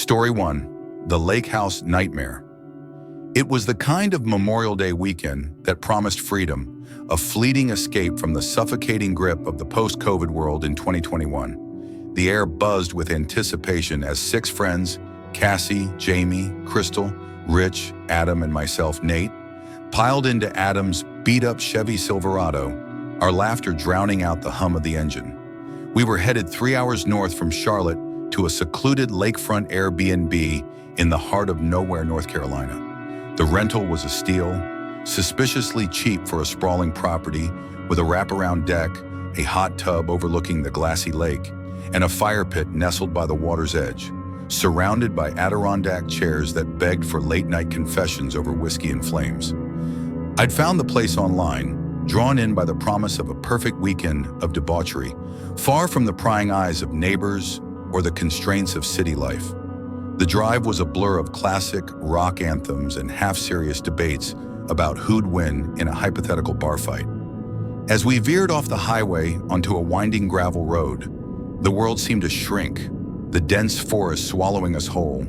Story 1. The Lake House Nightmare. It was the kind of Memorial Day weekend that promised freedom, a fleeting escape from the suffocating grip of the post-COVID world in 2021. The air buzzed with anticipation as 6 friends, Cassie, Jamie, Crystal, Rich, Adam, and myself, Nate, piled into Adam's beat-up Chevy Silverado, our laughter drowning out the hum of the engine. We were headed 3 hours north from Charlotte to a secluded lakefront Airbnb in the heart of nowhere, North Carolina. The rental was a steal, suspiciously cheap for a sprawling property with a wraparound deck, a hot tub overlooking the glassy lake, and a fire pit nestled by the water's edge, surrounded by Adirondack chairs that begged for late-night confessions over whiskey and flames. I'd found the place online, drawn in by the promise of a perfect weekend of debauchery, far from the prying eyes of neighbors or the constraints of city life. The drive was a blur of classic rock anthems and half-serious debates about who'd win in a hypothetical bar fight. As we veered off the highway onto a winding gravel road, the world seemed to shrink, the dense forest swallowing us whole.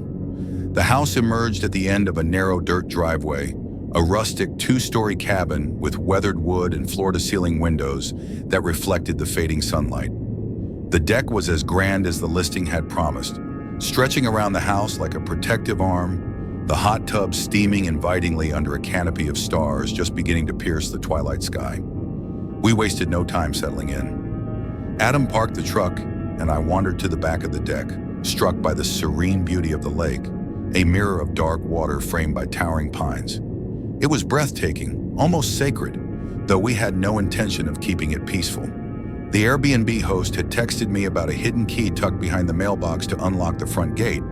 The house emerged at the end of a narrow dirt driveway, a rustic 2-story cabin with weathered wood and floor-to-ceiling windows that reflected the fading sunlight. The deck was as grand as the listing had promised, stretching around the house like a protective arm, the hot tub steaming invitingly under a canopy of stars just beginning to pierce the twilight sky. We wasted no time settling in. Adam parked the truck, and I wandered to the back of the deck, struck by the serene beauty of the lake, a mirror of dark water framed by towering pines. It was breathtaking, almost sacred, though we had no intention of keeping it peaceful. The Airbnb host had texted me about a hidden key tucked behind the mailbox to unlock the front gate,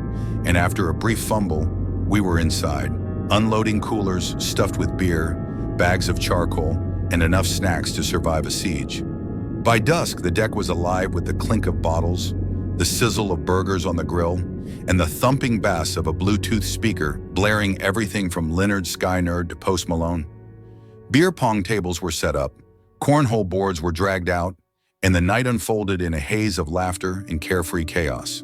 and after a brief fumble, we were inside, unloading coolers stuffed with beer, bags of charcoal, and enough snacks to survive a siege. By dusk, the deck was alive with the clink of bottles, the sizzle of burgers on the grill, and the thumping bass of a Bluetooth speaker blaring everything from Leonard Skynyrd to Post Malone. Beer pong tables were set up, cornhole boards were dragged out, and the night unfolded in a haze of laughter and carefree chaos.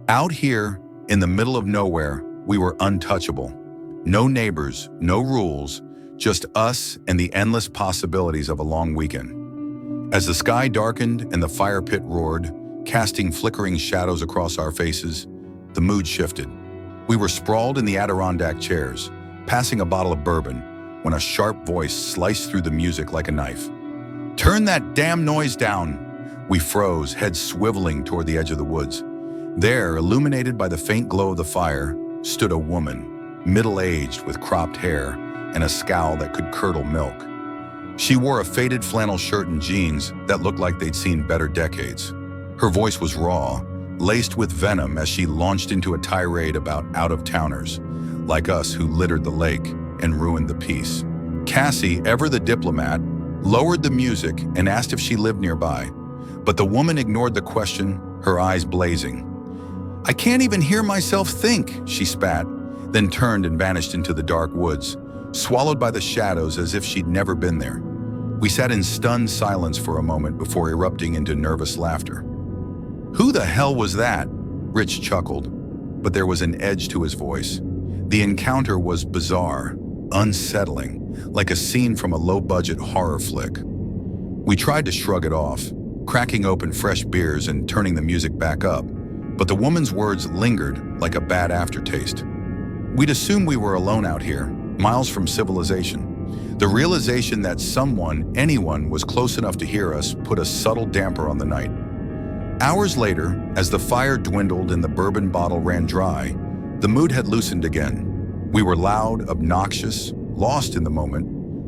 Out here, in the middle of nowhere, we were untouchable. No neighbors, no rules, just us and the endless possibilities of a long weekend. As the sky darkened and the fire pit roared, casting flickering shadows across our faces, the mood shifted. We were sprawled in the Adirondack chairs, passing a bottle of bourbon, when a sharp voice sliced through the music like a knife. "Turn that damn noise down!" We froze, heads swiveling toward the edge of the woods. There, illuminated by the faint glow of the fire, stood a woman, middle-aged with cropped hair and a scowl that could curdle milk. She wore a faded flannel shirt and jeans that looked like they'd seen better decades. Her voice was raw, laced with venom as she launched into a tirade about out-of-towners, like us who littered the lake and ruined the peace. Cassie, ever the diplomat, lowered the music and asked if she lived nearby, but the woman ignored the question, her eyes blazing. "I can't even hear myself think," she spat, then turned and vanished into the dark woods, swallowed by the shadows as if she'd never been there. We sat in stunned silence for a moment before erupting into nervous laughter. "Who the hell was that?" Rich chuckled, but there was an edge to his voice. The encounter was bizarre, unsettling, like a scene from a low-budget horror flick. We tried to shrug it off, cracking open fresh beers and turning the music back up, but the woman's words lingered like a bad aftertaste. We'd assumed we were alone out here, miles from civilization. The realization that someone, anyone, was close enough to hear us put a subtle damper on the night. Hours later, as the fire dwindled and the bourbon bottle ran dry, the mood had loosened again. We were loud, obnoxious, lost in the moment,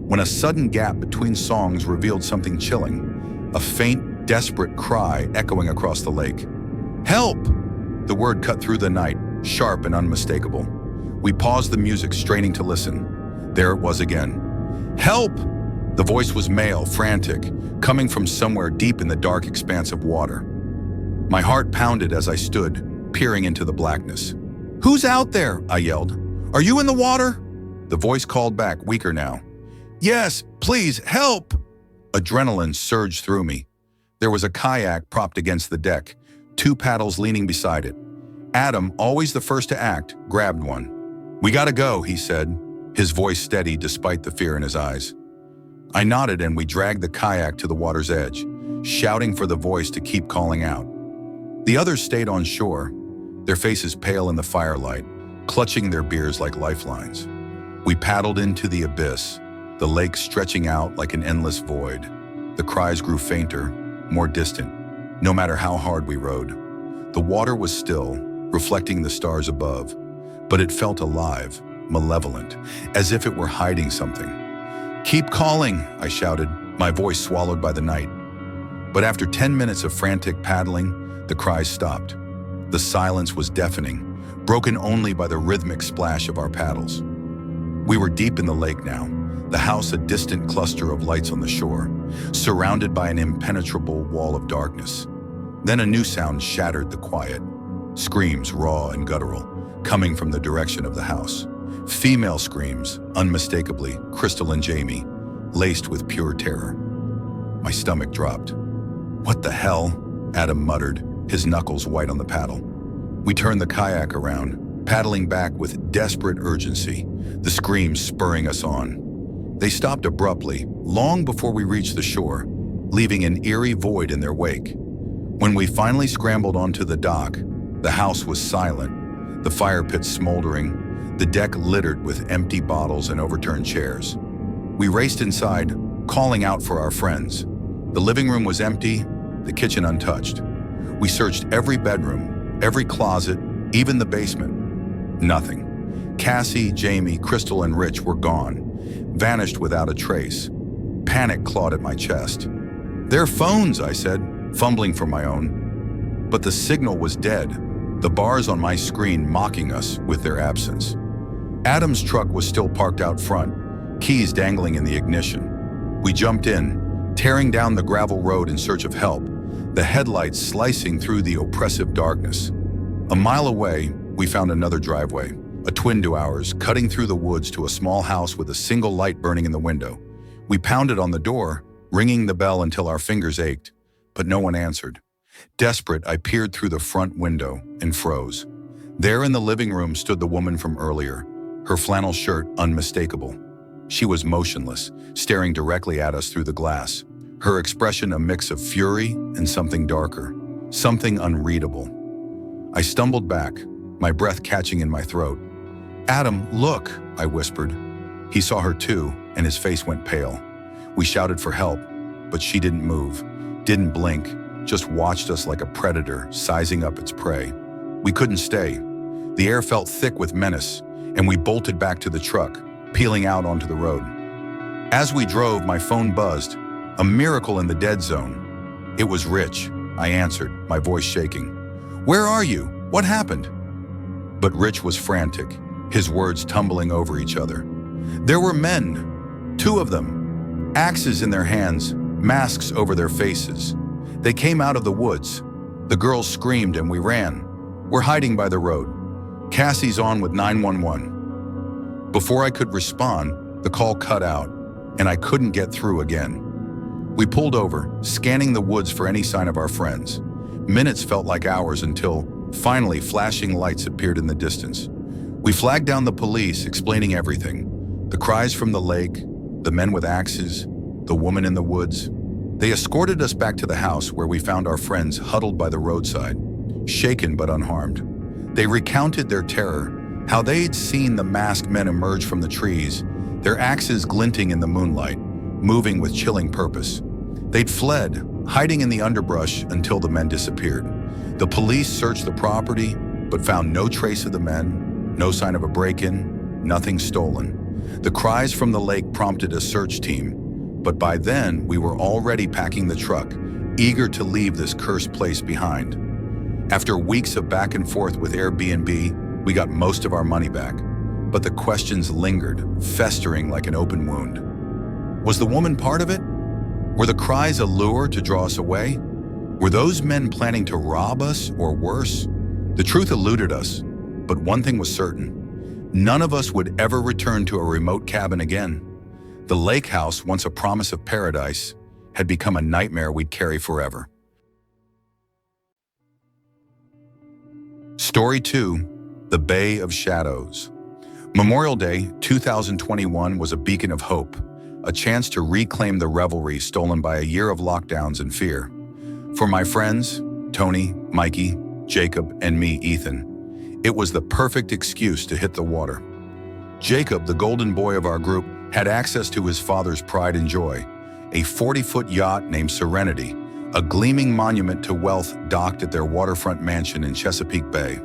when a sudden gap between songs revealed something chilling, a faint, desperate cry echoing across the lake. "Help!" The word cut through the night, sharp and unmistakable. We paused the music, straining to listen. There it was again. "Help!" The voice was male, frantic, coming from somewhere deep in the dark expanse of water. My heart pounded as I stood, peering into the blackness. "Who's out there?" I yelled. "Are you in the water?" The voice called back, weaker now. "Yes, please, help!" Adrenaline surged through me. There was a kayak propped against the deck, 2 paddles leaning beside it. Adam, always the first to act, grabbed one. "We gotta go," he said, his voice steady despite the fear in his eyes. I nodded and we dragged the kayak to the water's edge, shouting for the voice to keep calling out. The others stayed on shore, their faces pale in the firelight, clutching their beers like lifelines. We paddled into the abyss, the lake stretching out like an endless void. The cries grew fainter, more distant, no matter how hard we rowed. The water was still, reflecting the stars above, but it felt alive, malevolent, as if it were hiding something. "Keep calling," I shouted, my voice swallowed by the night. But after 10 minutes of frantic paddling, the cries stopped. The silence was deafening, broken only by the rhythmic splash of our paddles. We were deep in the lake now, the house a distant cluster of lights on the shore, surrounded by an impenetrable wall of darkness. Then a new sound shattered the quiet. Screams, raw and guttural, coming from the direction of the house. Female screams, unmistakably Crystal and Jamie, laced with pure terror. My stomach dropped. "What the hell?" Adam muttered, his knuckles white on the paddle. We turned the kayak around, paddling back with desperate urgency, the screams spurring us on. They stopped abruptly, long before we reached the shore, leaving an eerie void in their wake. When we finally scrambled onto the dock, the house was silent, the fire pit smoldering, the deck littered with empty bottles and overturned chairs. We raced inside, calling out for our friends. The living room was empty, the kitchen untouched. We searched every bedroom, every closet, even the basement. Nothing. Cassie, Jamie, Crystal, and Rich were gone, vanished without a trace. Panic clawed at my chest. "Their phones," I said, fumbling for my own. But the signal was dead, the bars on my screen mocking us with their absence. Adam's truck was still parked out front, keys dangling in the ignition. We jumped in, tearing down the gravel road in search of help, the headlights slicing through the oppressive darkness. A mile away, we found another driveway, a twin to ours, cutting through the woods to a small house with a single light burning in the window. We pounded on the door, ringing the bell until our fingers ached, but no one answered. Desperate, I peered through the front window and froze. There in the living room stood the woman from earlier, her flannel shirt unmistakable. She was motionless, staring directly at us through the glass, her expression a mix of fury and something darker, something unreadable. I stumbled back, my breath catching in my throat. "Adam, look," I whispered. He saw her too, and his face went pale. We shouted for help, but she didn't move, didn't blink, just watched us like a predator sizing up its prey. We couldn't stay. The air felt thick with menace, and we bolted back to the truck, peeling out onto the road. As we drove, my phone buzzed, a miracle in the dead zone. It was Rich, I answered, my voice shaking. "Where are you? What happened?" But Rich was frantic, his words tumbling over each other. "There were men, 2 of them, axes in their hands, masks over their faces. They came out of the woods. The girls screamed and we ran. We're hiding by the road. Cassie's on with 911. Before I could respond, the call cut out, and I couldn't get through again. We pulled over, scanning the woods for any sign of our friends. Minutes felt like hours until, finally, flashing lights appeared in the distance. We flagged down the police, explaining everything. The cries from the lake, the men with axes, the woman in the woods. They escorted us back to the house where we found our friends huddled by the roadside, shaken but unharmed. They recounted their terror, how they'd seen the masked men emerge from the trees, their axes glinting in the moonlight, moving with chilling purpose. They'd fled, hiding in the underbrush until the men disappeared. The police searched the property, but found no trace of the men, no sign of a break-in, nothing stolen. The cries from the lake prompted a search team, but by then we were already packing the truck, eager to leave this cursed place behind. After weeks of back and forth with Airbnb, we got most of our money back, but the questions lingered, festering like an open wound. Was the woman part of it? Were the cries a lure to draw us away? Were those men planning to rob us, or worse? The truth eluded us, but one thing was certain. None of us would ever return to a remote cabin again. The lake house, once a promise of paradise, had become a nightmare we'd carry forever. Story 2, The Bay of Shadows. Memorial Day 2021 was a beacon of hope, a chance to reclaim the revelry stolen by a year of lockdowns and fear. For my friends, Tony, Mikey, Jacob, and me, Ethan, it was the perfect excuse to hit the water. Jacob, the golden boy of our group, had access to his father's pride and joy, a 40-foot yacht named Serenity, a gleaming monument to wealth docked at their waterfront mansion in Chesapeake Bay.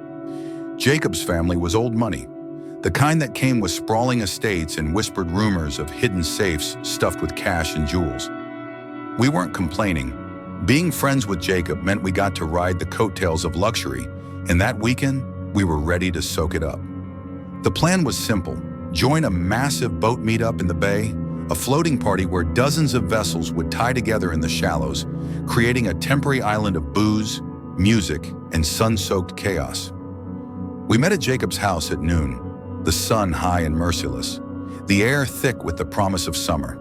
Jacob's family was old money, the kind that came with sprawling estates and whispered rumors of hidden safes stuffed with cash and jewels. We weren't complaining. Being friends with Jacob meant we got to ride the coattails of luxury, and that weekend, we were ready to soak it up. The plan was simple: join a massive boat meetup in the bay, a floating party where dozens of vessels would tie together in the shallows, creating a temporary island of booze, music, and sun-soaked chaos. We met at Jacob's house at noon, the sun high and merciless, the air thick with the promise of summer.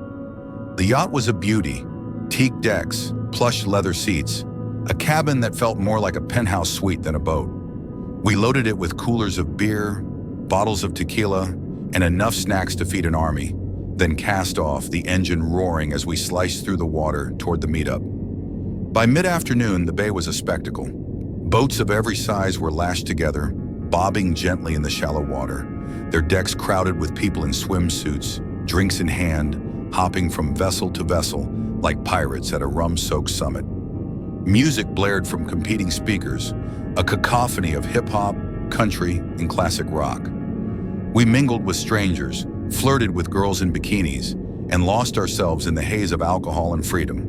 The yacht was a beauty: teak decks, plush leather seats, a cabin that felt more like a penthouse suite than a boat. We loaded it with coolers of beer, bottles of tequila, and enough snacks to feed an army, then cast off, the engine roaring as we sliced through the water toward the meetup. By mid-afternoon, the bay was a spectacle. Boats of every size were lashed together, bobbing gently in the shallow water, their decks crowded with people in swimsuits, drinks in hand, hopping from vessel to vessel like pirates at a rum-soaked summit. Music blared from competing speakers, a cacophony of hip-hop, country, and classic rock. We mingled with strangers, flirted with girls in bikinis, and lost ourselves in the haze of alcohol and freedom.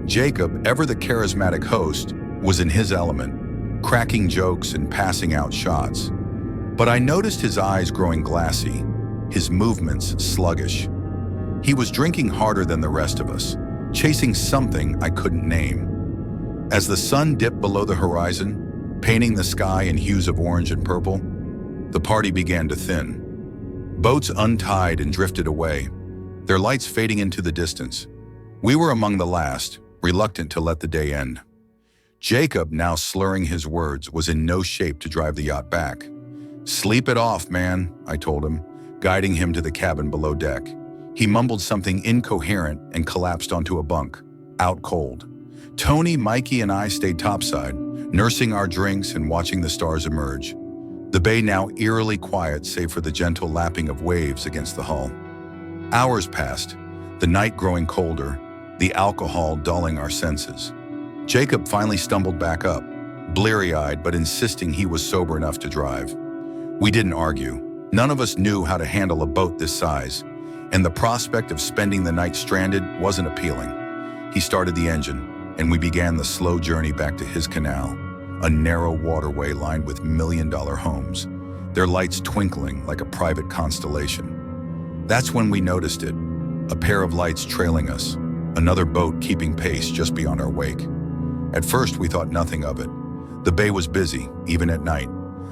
Jacob, ever the charismatic host, was in his element, cracking jokes and passing out shots. But I noticed his eyes growing glassy, his movements sluggish. He was drinking harder than the rest of us, chasing something I couldn't name. As the sun dipped below the horizon, painting the sky in hues of orange and purple, the party began to thin. Boats untied and drifted away, their lights fading into the distance. We were among the last, reluctant to let the day end. Jacob, now slurring his words, was in no shape to drive the yacht back. "Sleep it off, man," I told him, guiding him to the cabin below deck. He mumbled something incoherent and collapsed onto a bunk, out cold. Tony, Mikey, and I stayed topside, nursing our drinks and watching the stars emerge. The bay now eerily quiet save for the gentle lapping of waves against the hull. Hours passed, the night growing colder, the alcohol dulling our senses. Jacob finally stumbled back up, bleary-eyed but insisting he was sober enough to drive. We didn't argue. None of us knew how to handle a boat this size, and the prospect of spending the night stranded wasn't appealing. He started the engine, and we began the slow journey back to his canal, a narrow waterway lined with million-dollar homes, their lights twinkling like a private constellation. That's when we noticed it, a pair of lights trailing us, another boat keeping pace just beyond our wake. At first, we thought nothing of it. The bay was busy, even at night,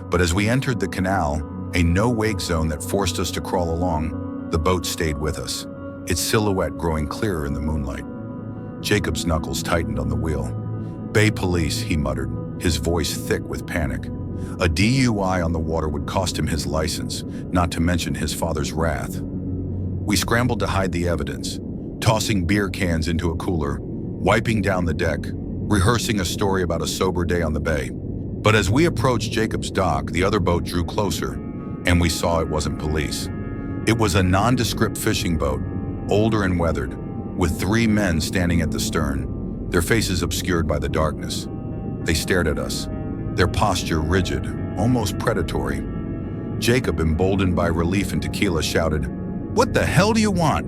but as we entered the canal, a no-wake zone that forced us to crawl along, the boat stayed with us, its silhouette growing clearer in the moonlight. Jacob's knuckles tightened on the wheel. "Bay police," he muttered, his voice thick with panic. A DUI on the water would cost him his license, not to mention his father's wrath. We scrambled to hide the evidence, tossing beer cans into a cooler, wiping down the deck, rehearsing a story about a sober day on the bay. But as we approached Jacob's dock, the other boat drew closer, and we saw it wasn't police. It was a nondescript fishing boat, older and weathered, with 3 men standing at the stern, their faces obscured by the darkness. They stared at us, their posture rigid, almost predatory. Jacob, emboldened by relief and tequila, shouted, "What the hell do you want?"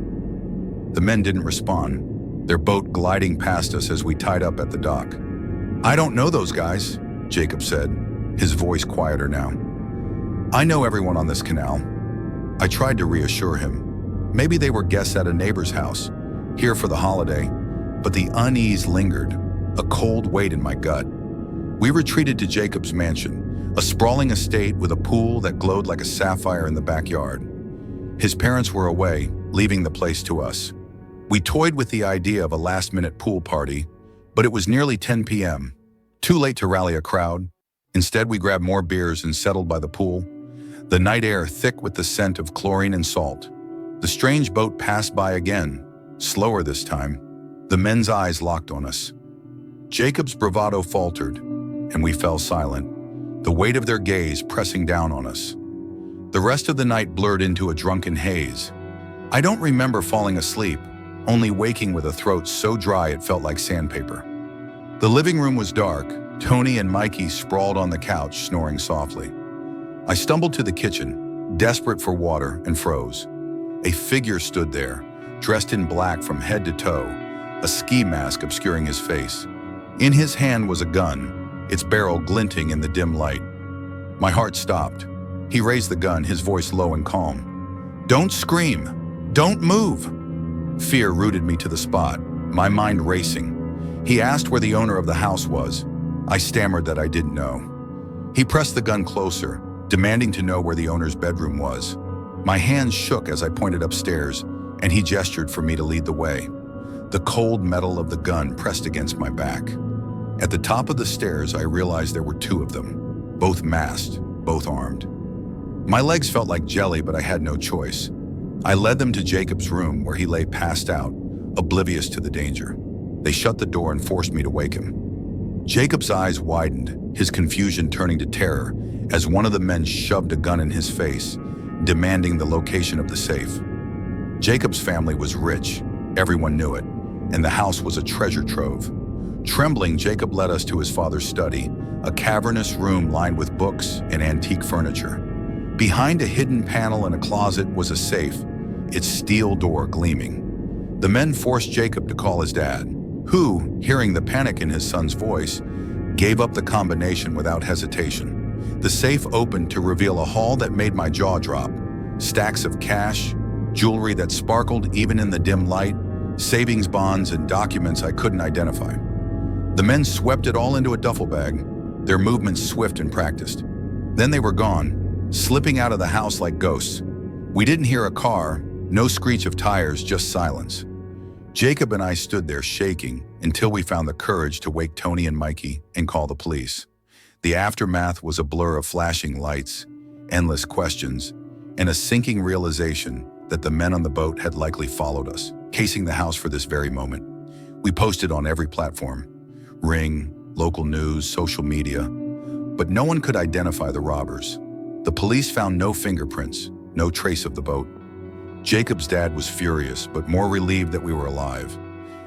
The men didn't respond, their boat gliding past us as we tied up at the dock. "I don't know those guys," Jacob said, his voice quieter now. "I know everyone on this canal." I tried to reassure him. Maybe they were guests at a neighbor's house, here for the holiday, but the unease lingered, a cold weight in my gut. We retreated to Jacob's mansion, a sprawling estate with a pool that glowed like a sapphire in the backyard. His parents were away, leaving the place to us. We toyed with the idea of a last-minute pool party, but it was nearly 10 p.m., too late to rally a crowd. Instead, we grabbed more beers and settled by the pool, the night air thick with the scent of chlorine and salt. The strange boat passed by again, slower this time. The men's eyes locked on us. Jacob's bravado faltered, and we fell silent, the weight of their gaze pressing down on us. The rest of the night blurred into a drunken haze. I don't remember falling asleep, only waking with a throat so dry it felt like sandpaper. The living room was dark. Tony and Mikey sprawled on the couch, snoring softly. I stumbled to the kitchen, desperate for water, and froze. A figure stood there, dressed in black from head to toe, a ski mask obscuring his face. In his hand was a gun, its barrel glinting in the dim light. My heart stopped. He raised the gun, his voice low and calm. "Don't scream! Don't move!" Fear rooted me to the spot, my mind racing. He asked where the owner of the house was. I stammered that I didn't know. He pressed the gun closer, demanding to know where the owner's bedroom was. My hands shook as I pointed upstairs, and he gestured for me to lead the way. The cold metal of the gun pressed against my back. At the top of the stairs, I realized there were two of them, both masked, both armed. My legs felt like jelly, but I had no choice. I led them to Jacob's room, where he lay passed out, oblivious to the danger. They shut the door and forced me to wake him. Jacob's eyes widened, his confusion turning to terror, as one of the men shoved a gun in his face, demanding the location of the safe. Jacob's family was rich, everyone knew it, and the house was a treasure trove. Trembling, Jacob led us to his father's study, a cavernous room lined with books and antique furniture. Behind a hidden panel in a closet was a safe, its steel door gleaming. The men forced Jacob to call his dad, who, hearing the panic in his son's voice, gave up the combination without hesitation. The safe opened to reveal a haul that made my jaw drop. Stacks of cash, jewelry that sparkled even in the dim light, savings bonds and documents I couldn't identify. The men swept it all into a duffel bag, their movements swift and practiced. Then they were gone, slipping out of the house like ghosts. We didn't hear a car, no screech of tires, just silence. Jacob and I stood there shaking until we found the courage to wake Tony and Mikey and call the police. The aftermath was a blur of flashing lights, endless questions, and a sinking realization that the men on the boat had likely followed us, casing the house for this very moment. We posted on every platform, Ring, local news, social media, but no one could identify the robbers. The police found no fingerprints, no trace of the boat. Jacob's dad was furious, but more relieved that we were alive.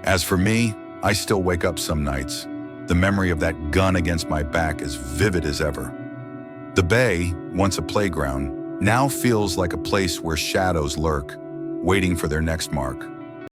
As for me, I still wake up some nights. The memory of that gun against my back is vivid as ever. The bay, once a playground, now feels like a place where shadows lurk, waiting for their next mark.